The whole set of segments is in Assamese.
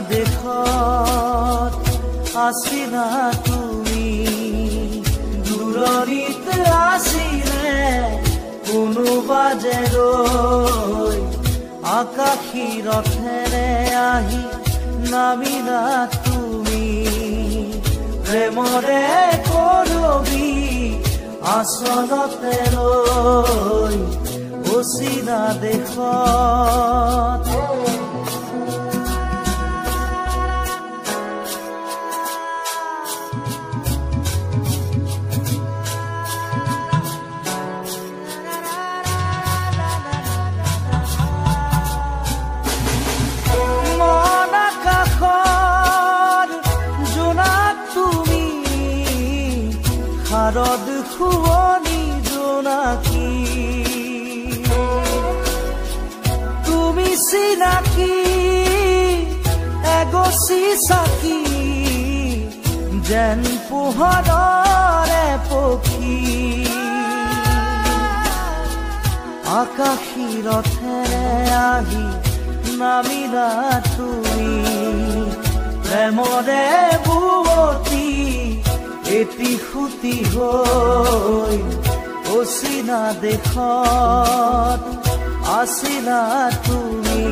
দেশত আছিলা তুমি দূৰণিত আছিলে কোনোবা যে ৰৈ আকাশী ৰথেৰে আহি নামিলা তুমি প্ৰেমৰে কৰবি আচলতে ৰৈ অচিনা দেশত শাৰদ শুৱনি জোনাকী তুমি চিনাকি এগছি চাকি যেন পোহৰৰে পক্ষী আকাশী ৰথেৰে আহি নামিলা তুমি প্ৰেমৰে বুৱতী এটি খুটি হৈ অচিনা দেশত আছিলা তুমি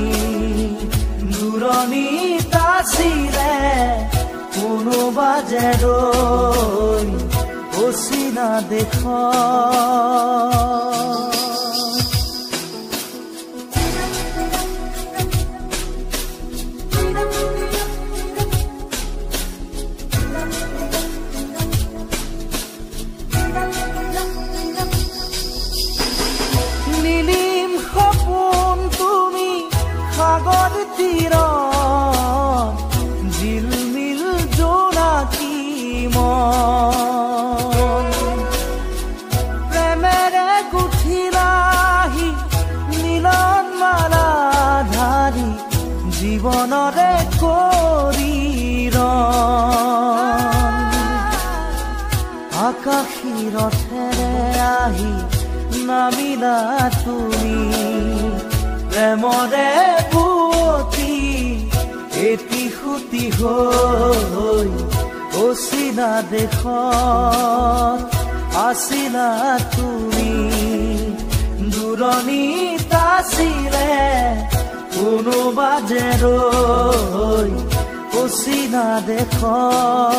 দূৰণিত আছিলে কোনোবা যে ৰৈ অচিনা দেশত জিলমিল জোনাকী মন প্ৰেমেৰে গুঠিলাহি মিলন মালা ধাৰি জীৱনৰে কৰি আকাশী ৰথেৰে আহি নামিলা তুমি প্ৰেমৰে বুৱতী এটি খুটি হৈ অচিনা দেশত আছিলা তুমি দূৰণিত আছিলে কোনোবা যে ৰৈ অচিনা দেশত